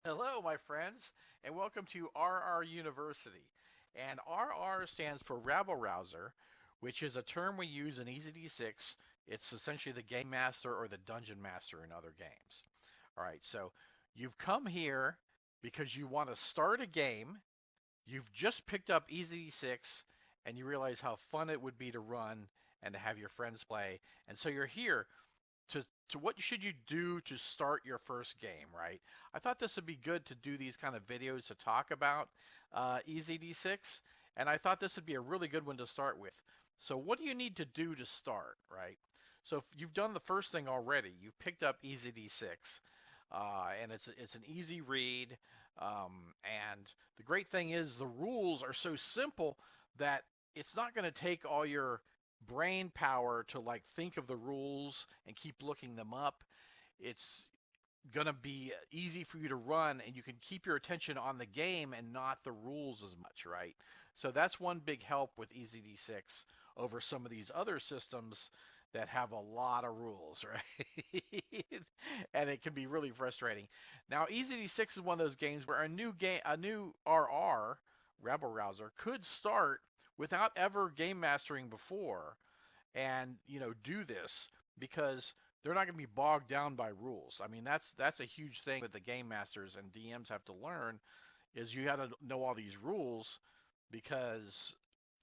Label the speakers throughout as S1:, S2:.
S1: Hello, my friends, and welcome to RR University. And RR stands for Rabble Rouser, which is a term we use in EZD6. It's essentially the Game Master or the Dungeon Master in other games. All right, so you've come here because you want to start a game. You've just picked up EZD6, and you realize how fun it would be to run and to have your friends play. And so you're here to what should you do to start your first game, right? I thought this would be good to do these kind of videos to talk about EZD6, and I thought this would be a really good one to start with. So what do you need to do to start, right? So if you've done the first thing already, you've picked up EZD6, and it's an easy read. And the great thing is the rules are so simple that it's not going to take all your brain power to like think of the rules and keep looking them up. It's going to be easy for you to run and you can keep your attention on the game and not the rules as much, right? So that's one big help with EZD6 over some of these other systems that have a lot of rules, right? And it can be really frustrating. Now, EZD6 is one of those games where a new RR, Rebel Rouser, could start without ever game mastering before and do this because they're not going to be bogged down by rules. I mean, that's a huge thing that the game masters and DMs have to learn is you got to know all these rules because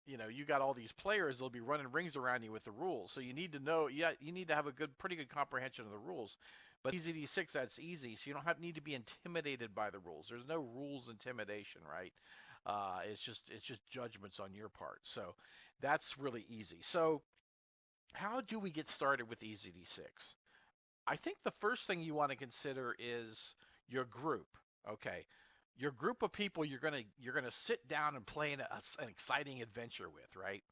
S1: you got all these players that'll be running rings around you with the rules. So you need to know, yeah, you need to have a pretty good comprehension of the rules. But EZD6, that's easy, so you don't need to be intimidated by the rules. There's no rules intimidation, right? It's just judgments on your part. So that's really easy. So how do we get started with EZD6? I think the first thing you want to consider is your group. Okay, your group of people you're gonna sit down and play an exciting adventure with, right?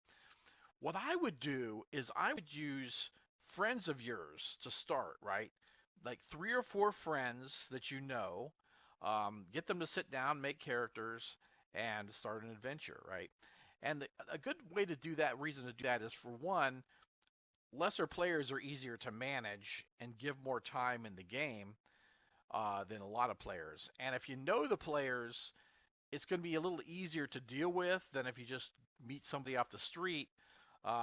S1: What I would do is I would use friends of yours to start, right? Like three or four friends that you know, get them to sit down, make characters, and start an adventure, right? And a good way to do that, reason to do that is for one, lesser players are easier to manage and give more time in the game than a lot of players. And if you know the players, it's going to be a little easier to deal with than if you just meet somebody off the street.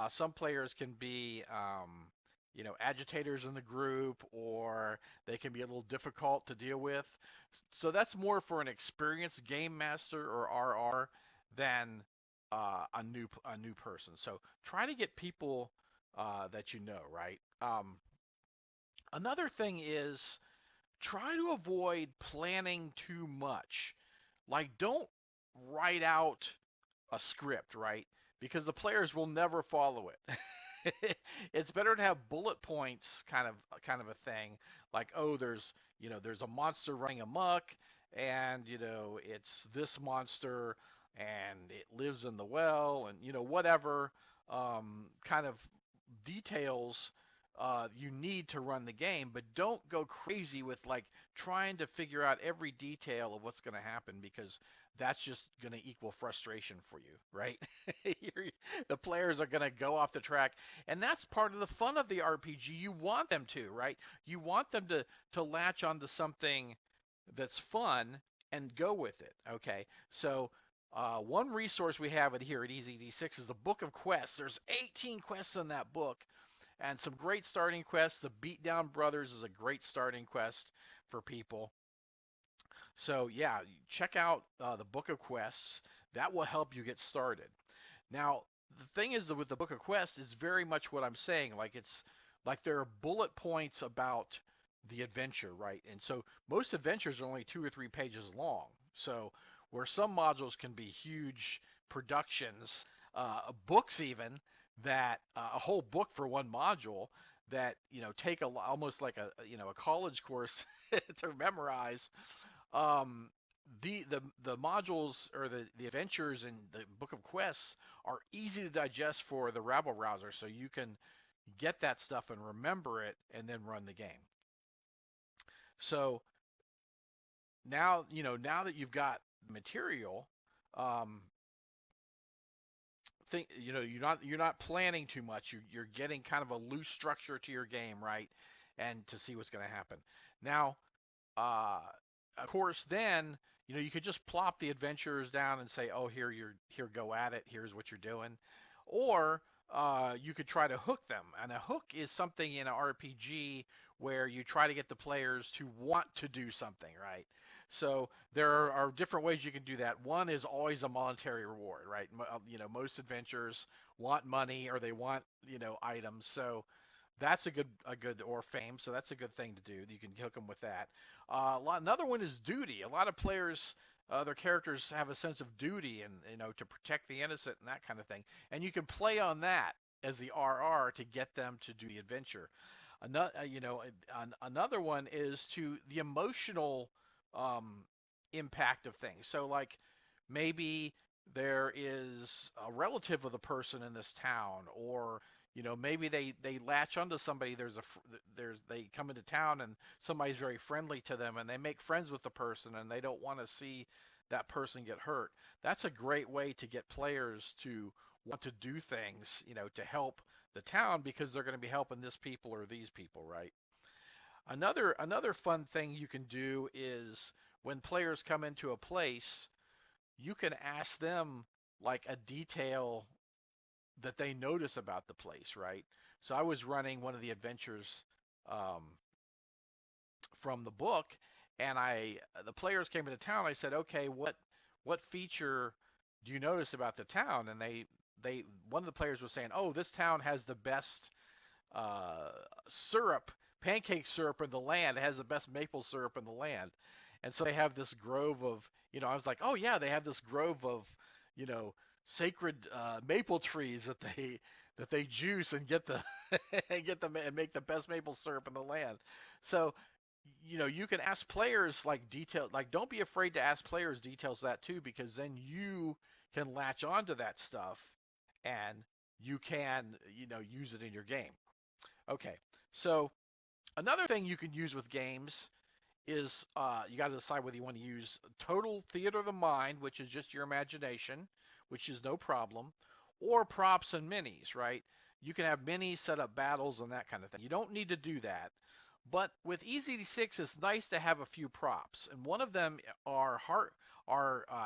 S1: Some players can be, agitators in the group, or they can be a little difficult to deal with. So that's more for an experienced game master or RR than a new person. So try to get people that you know, right? Another thing is try to avoid planning too much. Like, don't write out a script, right? Because the players will never follow it. It's better to have bullet points, kind of a thing. Like, oh, there's a monster running amok, and it's this monster, and it lives in the well, and whatever kind of details you need to run the game, but don't go crazy with like trying to figure out every detail of what's going to happen because that's just going to equal frustration for you, right? The players are going to go off the track, and that's part of the fun of the RPG. You want them to, right? You want them to latch onto something that's fun and go with it. Okay, so one resource we have here at EZD6 is the Book of Quests. There's 18 quests in that book, and some great starting quests. The Beatdown Brothers is a great starting quest for people. So yeah, check out the Book of Quests. That will help you get started. Now, the thing is that with the Book of Quests, it's very much what I'm saying. Like it's like there are bullet points about the adventure, right? And so most adventures are only 2 or 3 pages long. So where some modules can be huge productions, books even that a whole book for one module that take almost like a college course to memorize. um, the modules or the adventures in the Book of Quests are easy to digest for the rabble rouser, so you can get that stuff and remember it and then run the game. So now that you've got material, um, think you're not planning too much. You're getting kind of a loose structure to your game, right? And to see what's going to happen. Now, uh, of course, then you could just plop the adventurers down and say, "Oh, here, go at it. Here's what you're doing," or you could try to hook them. And a hook is something in an RPG where you try to get the players to want to do something, right? So there are different ways you can do that. One is always a monetary reward, right? Most adventurers want money or they want items. So that's a good or fame. So that's a good thing to do. You can hook them with that. Another one is duty. A lot of players, their characters have a sense of duty and to protect the innocent and that kind of thing. And you can play on that as the RR to get them to do the adventure. Another one is to the emotional um, impact of things. So like maybe there is a relative of the person in this town, or maybe they latch onto somebody. They come into town and somebody's very friendly to them, and they make friends with the person, and they don't want to see that person get hurt. That's a great way to get players to want to do things, to help the town because they're going to be helping this people or these people, right? Another fun thing you can do is when players come into a place, you can ask them like a detail that they notice about the place, right? So I was running one of the adventures um, from the book, and the players came into town. I said, okay, what feature do you notice about the town? And they one of the players was saying, oh, this town has the best uh, syrup, pancake syrup in the land. It has the best maple syrup in the land. And so they have this grove of, I was like, oh yeah, they have this grove of, you know, sacred maple trees that they juice and get the and get them and make the best maple syrup in the land. So, you can ask players like detail, like don't be afraid to ask players details of that too, because then you can latch onto that stuff and you can, use it in your game. Okay, so another thing you can use with games is you got to decide whether you want to use total theater of the mind, which is just your imagination, which is no problem, or props and minis, right? You can have minis set up battles and that kind of thing. You don't need to do that. But with EZD6, it's nice to have a few props, and one of them are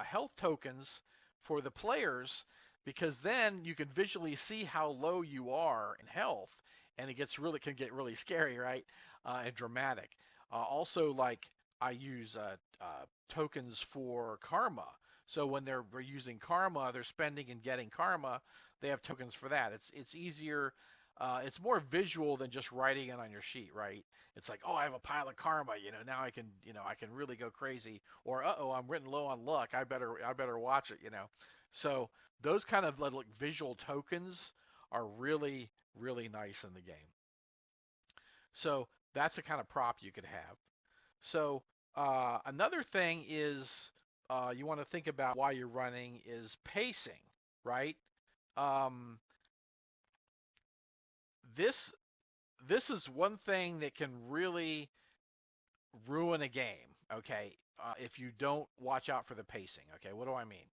S1: health tokens for the players, because then you can visually see how low you are in health, and can get really scary, right? And dramatic. Also, like I use tokens for karma. So when they're using karma, they're spending and getting karma. They have tokens for that. It's easier. It's more visual than just writing it on your sheet, right? It's like, oh, I have a pile of karma. Now I can really go crazy. Or oh, I'm written low on luck. I better watch it. So those kind of like visual tokens are really really nice in the game. So that's a kind of prop you could have. So another thing is you want to think about while you're running is pacing, right? Um, this this is one thing that can really ruin a game. Okay, if you don't watch out for the pacing. Okay, what do I mean?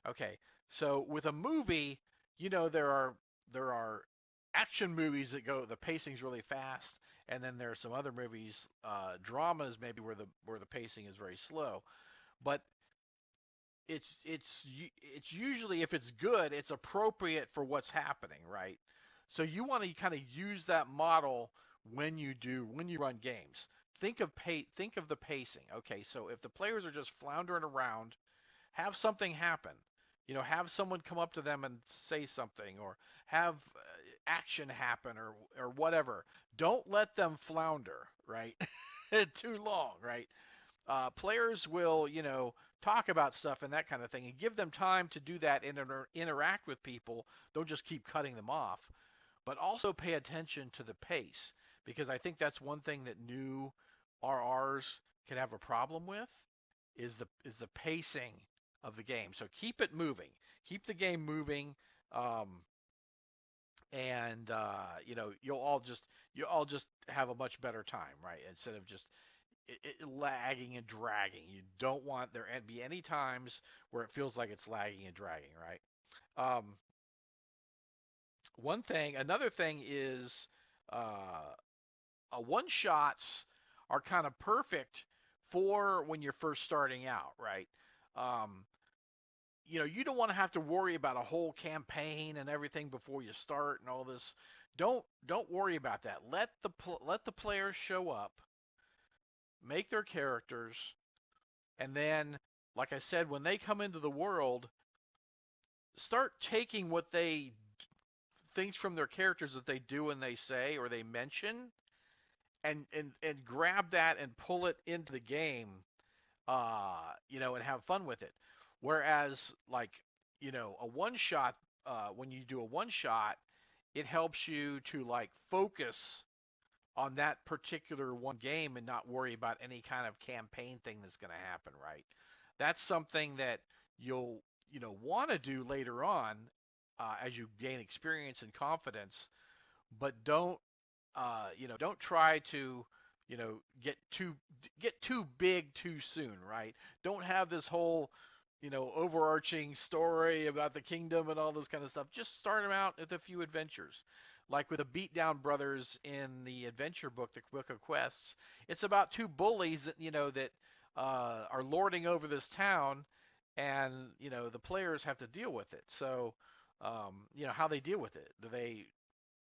S1: Okay, so with a movie, there are action movies that go the pacing's really fast, and then there are some other movies, dramas maybe where the pacing is very slow. But it's usually, if it's good, it's appropriate for what's happening, right? So you want to kind of use that model when you run games. Think of the pacing. Okay, so if the players are just floundering around, have something happen. Have someone come up to them and say something, or have action happen, or whatever. Don't let them flounder, right? Too long, right? Players will, talk about stuff and that kind of thing, and give them time to do that and interact with people. Don't just keep cutting them off, but also pay attention to the pace, because I think that's one thing that new RRs can have a problem with is the pacing of the game. So keep it moving, keep the game moving, um, and you'll all just have a much better time, right? Instead of just lagging and dragging. You don't want there to be any times where it feels like it's lagging and dragging, right? Um, another thing is one shots are kind of perfect for when you're first starting out, right? Um, you don't want to have to worry about a whole campaign and everything before you start and all this. Don't worry about that. Let the players show up, make their characters, and then, like I said, when they come into the world, start taking what they things from their characters that they do and they say or they mention, and grab that and pull it into the game, and have fun with it. Whereas, like, a one shot, when you do a one shot, it helps you to like focus on that particular one game and not worry about any kind of campaign thing that's going to happen, right? That's something that you'll, want to do later on, as you gain experience and confidence, but don't try to, get too big too soon, right? Don't have this whole, overarching story about the kingdom and all this kind of stuff. Just start them out with a few adventures. Like with the Beatdown Brothers in the adventure book, the Book of Quests, it's about two bullies that, are lording over this town, and, the players have to deal with it. So, how they deal with it.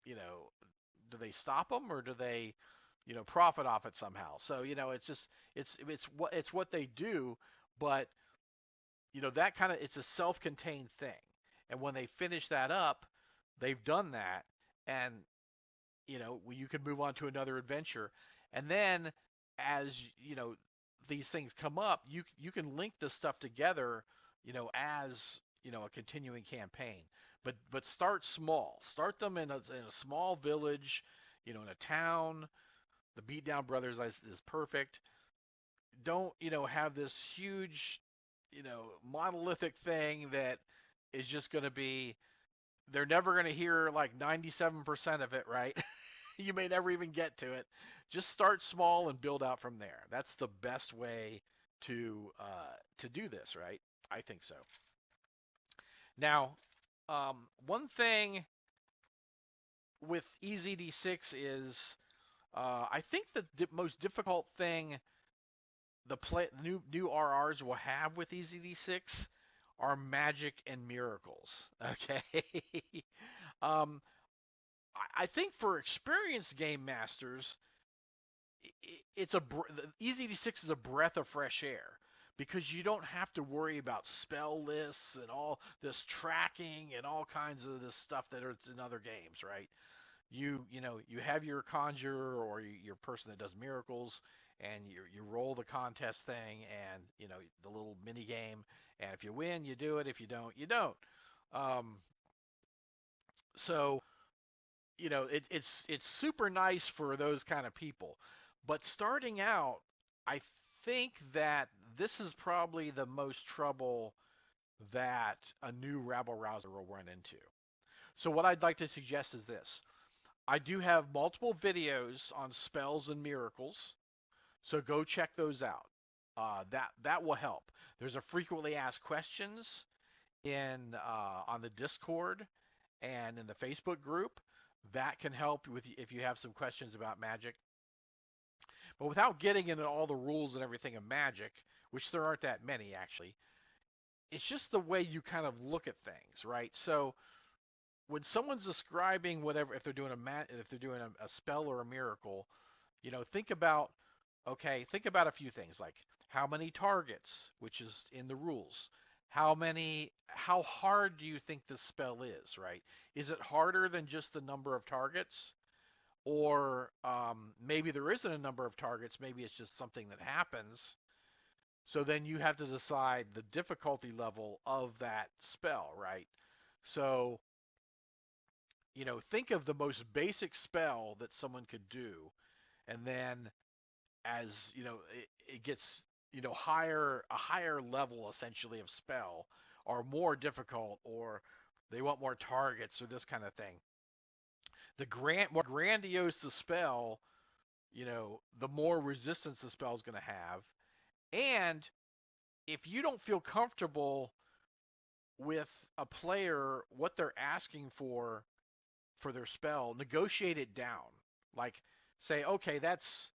S1: You know, do they stop them, or do they, profit off it somehow? So, it's just it's what they do, but, that kind of, it's a self-contained thing. And when they finish that up, they've done that, and, you can move on to another adventure. And then, as these things come up, you can link this stuff together, as, a continuing campaign. But start small. Start them in a small village, in a town. The Beatdown Brothers is perfect. Don't, have this huge, monolithic thing that is just going to be, they're never going to hear like 97% of it, right? You may never even get to it. Just start small and build out from there. That's the best way to do this, right? I think so. Now, one thing with EZD6 is, I think the most difficult thing the new RRs will have with EZD6 are magic and miracles. Okay. um, I think for experienced game masters, it's the EZD6 is a breath of fresh air, because you don't have to worry about spell lists and all this tracking and all kinds of this stuff that is in other games, right? You have your conjurer or your person that does miracles, and you roll the contest thing, and the little mini game, and if you win you do it, if you don't you don't. um, so it's super nice for those kind of people. But starting out, I think that this is probably the most trouble that a new rabble rouser will run into. So what I'd like to suggest is this: I do have multiple videos on spells and miracles, so go check those out. That will help. There's a frequently asked questions in on the Discord and in the Facebook group. That can help with if you have some questions about Magic. But without getting into all the rules and everything of Magic, which there aren't that many actually, it's just the way you kind of look at things, right? So when someone's describing whatever, if they're doing a spell or a miracle, think about, think about a few things, like how many targets, which is in the rules. How hard do you think this spell is, right? Is it harder than just the number of targets? Or maybe there isn't a number of targets, maybe it's just something that happens. So then you have to decide the difficulty level of that spell, right? So, think of the most basic spell that someone could do, and then, as it gets, a higher level essentially of spell, or more difficult, or they want more targets, or this kind of thing. The more grandiose the spell, the more resistance the spell is going to have. And if you don't feel comfortable with a player, what they're asking for their spell, negotiate it down. Like, say, okay, that's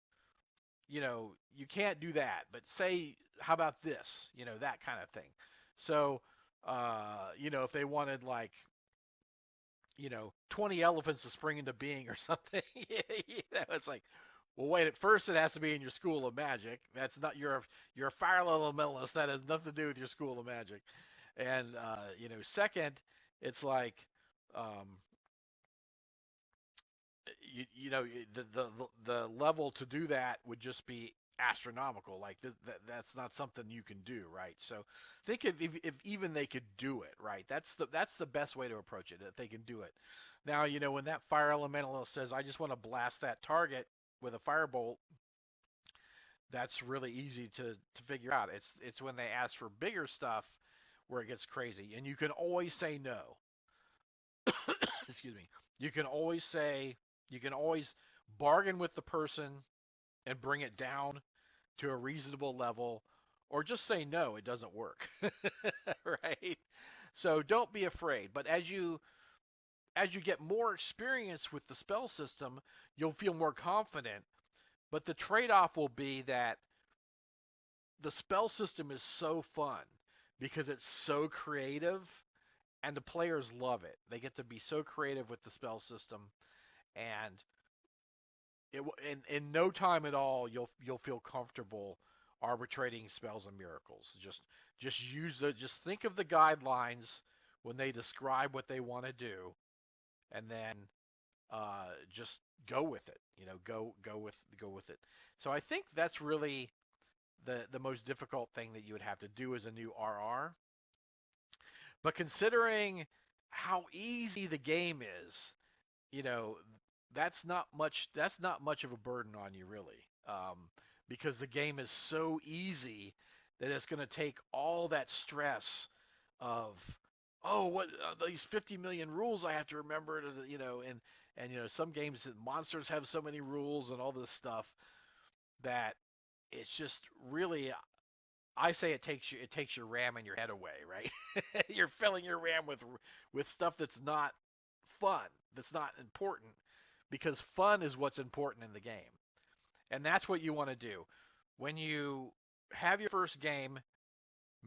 S1: you can't do that, but say, how about this? That kind of thing. So, if they wanted like, 20 elephants to spring into being or something, it's like, well, wait, at first it has to be in your school of magic. That's not, you're a fire elementalist. That has nothing to do with your school of magic. And, second, it's like, um, the level to do that would just be astronomical. Like that's not something you can do, right? So think if even they could do it, right? That's the best way to approach it. If they can do it. Now, when that fire elementalist says, "I just want to blast that target with a firebolt," that's really easy to figure out. It's when they ask for bigger stuff where it gets crazy, and you can always say no. Excuse me. You can always say, you can always bargain with the person and bring it down to a reasonable level, or just say no, it doesn't work. Right? So don't be afraid. But as you get more experience with the spell system, you'll feel more confident. But the trade-off will be that the spell system is so fun because it's so creative, and the players love it. They get to be so creative with the spell system, and in no time at all you'll feel comfortable arbitrating spells and miracles. Just think of the guidelines when they describe what they want to do, and then just go with it. Go with it. So I think that's really the most difficult thing that you would have to do as a new RR. But considering how easy the game is, you know, that's not much of a burden on you really, because the game is so easy that it's going to take all that stress of, oh, what, these 50 million rules I have to remember to, and some games, monsters have so many rules and all this stuff that it's just really, I say it takes your RAM in your head away, right? You're filling your RAM with stuff that's not fun, that's not important, because fun is what's important in the game. And that's what you want to do. When you have your first game,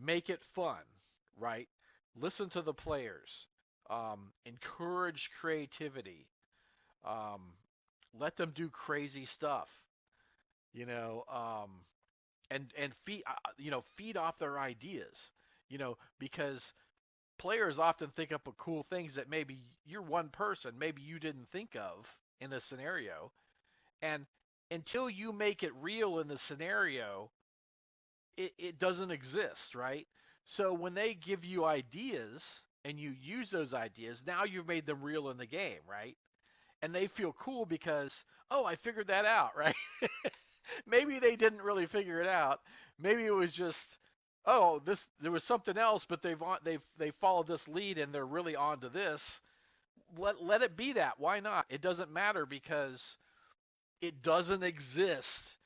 S1: make it fun, right? Listen to the players. Encourage creativity. Um, let them do crazy stuff. You know, and feed off their ideas. Because players often think up of cool things that maybe you're one person, maybe you didn't think of in a scenario. And until you make it real in the scenario, it doesn't exist, right? So when they give you ideas and you use those ideas, now you've made them real in the game, right? And they feel cool because, oh, I figured that out, right? Maybe they didn't really figure it out. Maybe it was just, oh, this, there was something else, but they followed this lead and they're really onto this. Let it be that. Why not? It doesn't matter because it doesn't exist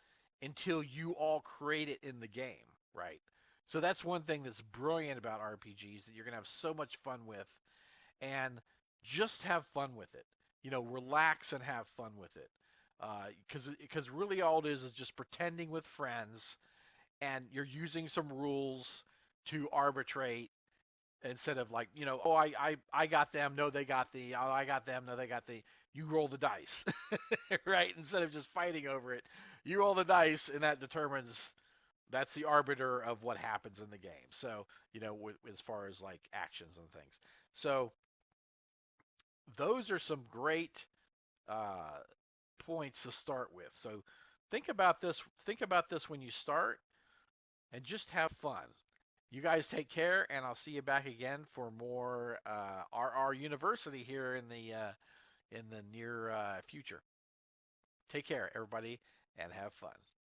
S1: until you all create it in the game, right? So that's one thing that's brilliant about RPGs that you're going to have so much fun with, and just have fun with it. Relax and have fun with it. Because really all it is just pretending with friends, and you're using some rules to arbitrate instead of like, oh, I got them, no they got the, oh, I got them, no they got the. You roll the dice, right? Instead of just fighting over it, you roll the dice, and that's the arbiter of what happens in the game. So as far as like actions and things. So those are some great uh, points to start with. So think about this. Think about this when you start, and just have fun. You guys take care, and I'll see you back again for more RR University here in the near future. Take care, everybody, and have fun.